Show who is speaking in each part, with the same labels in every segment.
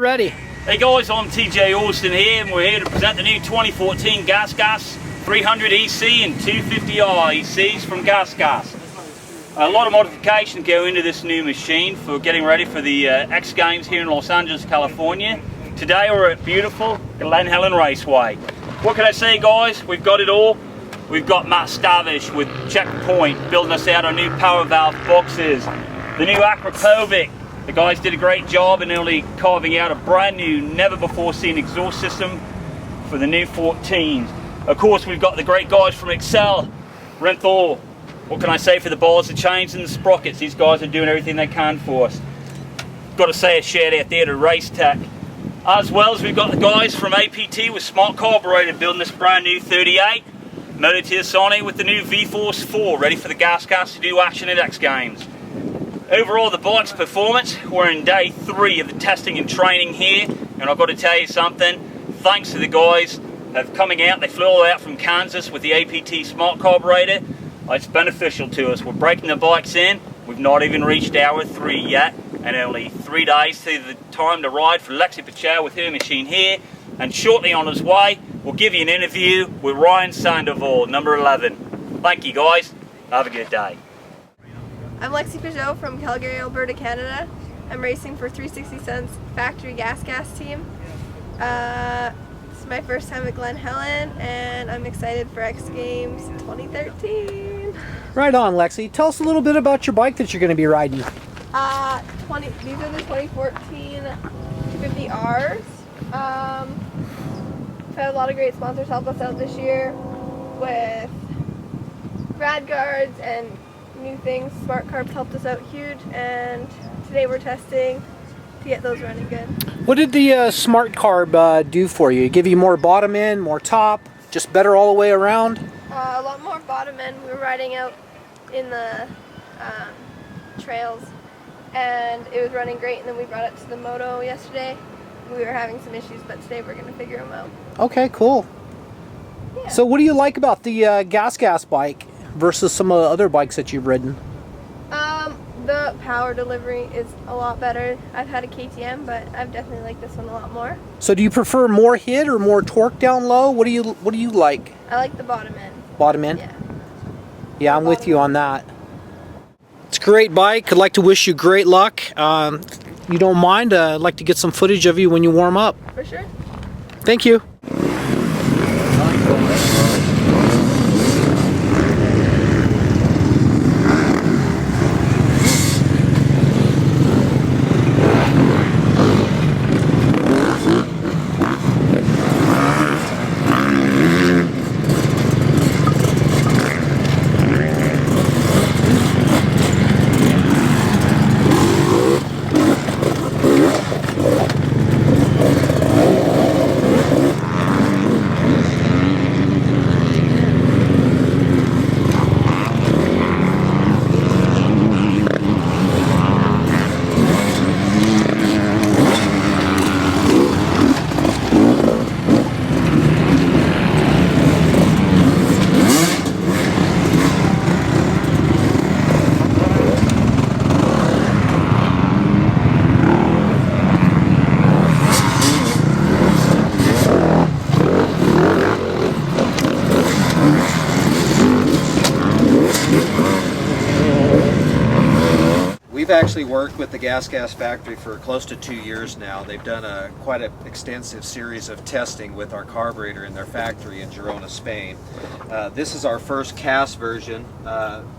Speaker 1: Ready.
Speaker 2: Hey guys, I'm TJ Austin here, and we're here to present the new 2014 Gas 300 EC and 250R ECs from Gas. A lot of modifications go into this new machine for getting ready for the X Games here in Los Angeles, California. Today we're at beautiful Glen Helen Raceway. What can I say, guys? We've got it all. We've got Matt Stavish with Checkpoint building us out our new power valve boxes. The new Akrapovic. The guys did a great job in nearly carving out a brand new, never before seen exhaust system for the new 14s. Of course, we've got the great guys from Excel, Renthal. What can I say for the balls, the chains and the sprockets? These guys are doing everything they can for us. Got to say a shout out there to Race Tech. As well as we've got the guys from APT with Smart Carb building this brand new 38. Motor Sony with the new V-Force 4, ready for the Gas to do action at X Games. Overall, the bike's performance, we're in day 3 of the testing and training here, and I've got to tell you something, thanks to the guys of coming out, they flew all out from Kansas with the APT Smart Carb. It's beneficial to us. We're breaking the bikes in, we've not even reached hour 3 yet, and only 3 days to the time to ride for Lexi Pechout with her machine here, and shortly on his way, we'll give you an interview with Ryan Sandoval, number 11. Thank you guys, have a good day.
Speaker 3: I'm Lexi Pechout from Calgary, Alberta, Canada. I'm racing for 360 Cents Factory Gas team. This is my first time at Glen Helen, and I'm excited for X Games 2013.
Speaker 1: Right on, Lexi. Tell us a little bit about your bike that you're going to be riding.
Speaker 3: These are the 2014 250Rs. We've had a lot of great sponsors help us out this year with rad guards and new things. Smart Carb helped us out huge, and today we're testing to get those running good.
Speaker 1: What did the Smart Carb do for you? Give you more bottom end, more top, just better all the way around?
Speaker 3: A lot more bottom end. We were riding out in the trails, and it was running great, and then we brought it to the moto yesterday. We were having some issues, but today we're going to figure them out.
Speaker 1: Okay, cool. Yeah. So what do you like about the Gas bike versus some of the other bikes that you've ridden?
Speaker 3: The power delivery is a lot better. I've had a KTM, but I've definitely liked this one a lot more.
Speaker 1: So do you prefer more hit or more torque down low? What do you like?
Speaker 3: I like the bottom end.
Speaker 1: Bottom end?
Speaker 3: Yeah.
Speaker 1: Yeah, I'm with you on that. It's a great bike. I'd like to wish you great luck. You don't mind? I'd like to get some footage of you when you warm up.
Speaker 3: For sure.
Speaker 1: Thank you.
Speaker 4: We've actually worked with the Gas factory for close to 2 years now. They've done quite an extensive series of testing with our carburetor in their factory in Girona, Spain. This is our first cast version.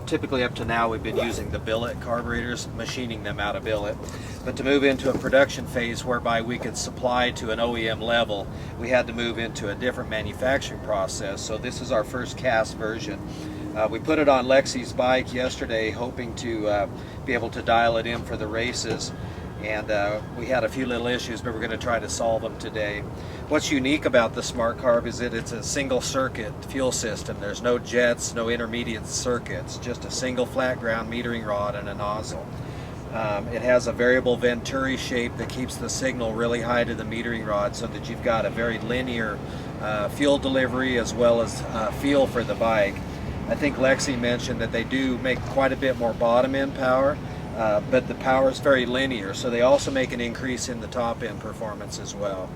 Speaker 4: Typically up to now we've been using the billet carburetors, machining them out of billet. But to move into a production phase whereby we could supply to an OEM level, we had to move into a different manufacturing process. So this is our first cast version. We put it on Lexi's bike yesterday, hoping to be able to dial it in for the races, and we had a few little issues, but we're going to try to solve them today. What's unique about the Smart Carb is that it's a single circuit fuel system. There's no jets, no intermediate circuits, just a single flat ground metering rod and a nozzle. It has a variable Venturi shape that keeps the signal really high to the metering rod so that you've got a very linear fuel delivery as well as feel for the bike. I think Lexi mentioned that they do make quite a bit more bottom end power, but the power is very linear, so they also make an increase in the top end performance as well.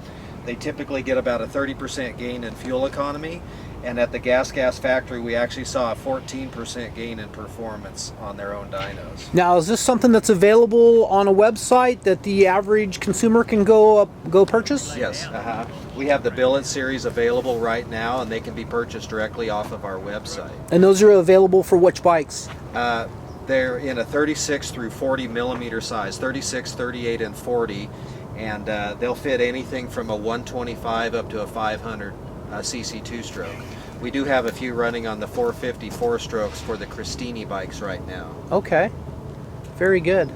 Speaker 4: They typically get about a 30% gain in fuel economy, and at the Gas factory we actually saw a 14% gain in performance on their own dynos.
Speaker 1: Now, is this something that's available on a website that the average consumer can go purchase?
Speaker 4: Yes, we have the billet series available right now, and they can be purchased directly off of our website.
Speaker 1: And those are available for which bikes?
Speaker 4: They're in a 36 through 40 millimeter size, 36, 38, and 40, and they'll fit anything from a 125 up to a 500 cc two-stroke. We do have a few running on the 450 four-strokes for the Christini bikes right now.
Speaker 1: Okay, very good.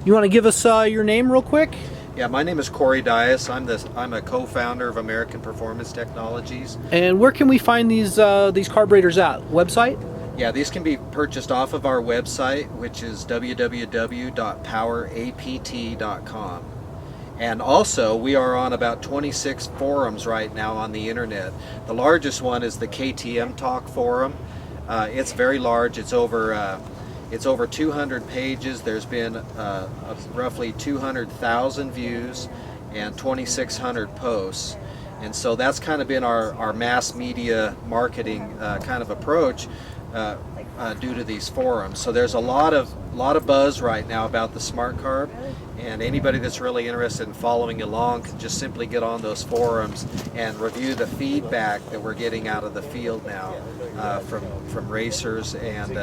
Speaker 1: You want to give us your name real quick?
Speaker 4: Yeah, my name is Corey Dyess. I'm a co-founder of American Performance Technologies.
Speaker 1: And where can we find these carburetors at? Website?
Speaker 4: Yeah, these can be purchased off of our website, which is www.powerapt.com. And also, we are on about 26 forums right now on the internet. The largest one is the KTM Talk forum. It's very large. It's over 200 pages. There's been roughly 200,000 views and 2,600 posts. And so that's kind of been our mass media marketing kind of approach due to these forums. So there's a lot of buzz right now about the Smart Carb, and anybody that's really interested in following along can just simply get on those forums and review the feedback that we're getting out of the field now from racers and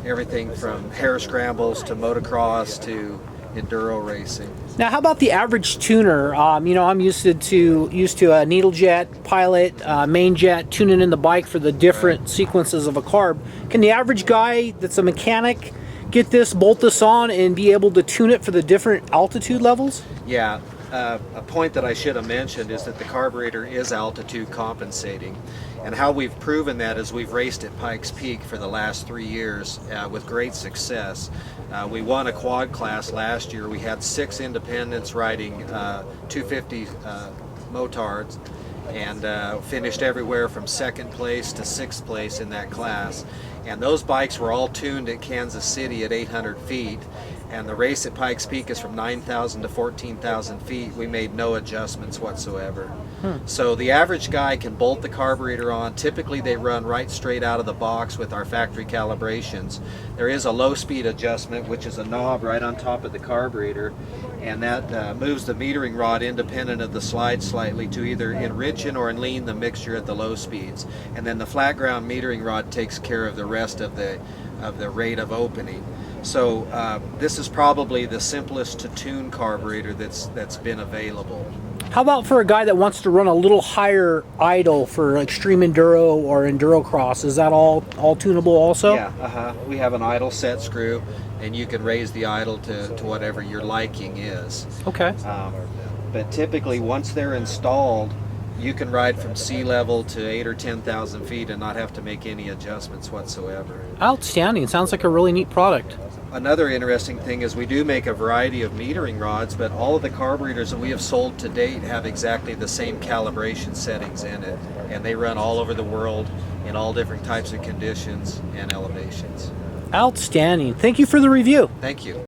Speaker 4: everything from hare scrambles to motocross to enduro racing.
Speaker 1: Now, how about the average tuner? I'm used to a needle jet, pilot, main jet, tuning in the bike for the different sequences of a carb. Can the average guy that's a mechanic get this, bolt this on, and be able to tune it for the different altitude levels?
Speaker 4: Yeah. A point that I should have mentioned is that the carburetor is altitude compensating, and how we've proven that is we've raced at Pikes Peak for the last 3 years with great success. We won a quad class last year. We had 6 independents riding 250 motards, and finished everywhere from 2nd place to 6th place in that class. And those bikes were all tuned at Kansas City at 800 feet. And the race at Pikes Peak is from 9,000 to 14,000 feet. We made no adjustments whatsoever. So the average guy can bolt the carburetor on. Typically they run right straight out of the box with our factory calibrations. There is a low speed adjustment, which is a knob right on top of the carburetor, and that moves the metering rod independent of the slide slightly to either enrich or lean the mixture at the low speeds. And then the flat ground metering rod takes care of the rest of the rate of opening. So this is probably the simplest to tune carburetor that's been available.
Speaker 1: How about for a guy that wants to run a little higher idle for extreme enduro or enduro cross? Is that all tunable also?
Speaker 4: Yeah, we have an idle set screw, and you can raise the idle to whatever your liking is.
Speaker 1: Okay.
Speaker 4: But typically, once they're installed, you can ride from sea level to 8,000 or 10,000 feet and not have to make any adjustments whatsoever.
Speaker 1: Outstanding. Sounds like a really neat product.
Speaker 4: Another interesting thing is we do make a variety of metering rods, but all of the carburetors that we have sold to date have exactly the same calibration settings in it, and they run all over the world in all different types of conditions and elevations.
Speaker 1: Outstanding. Thank you for the review.
Speaker 4: Thank you.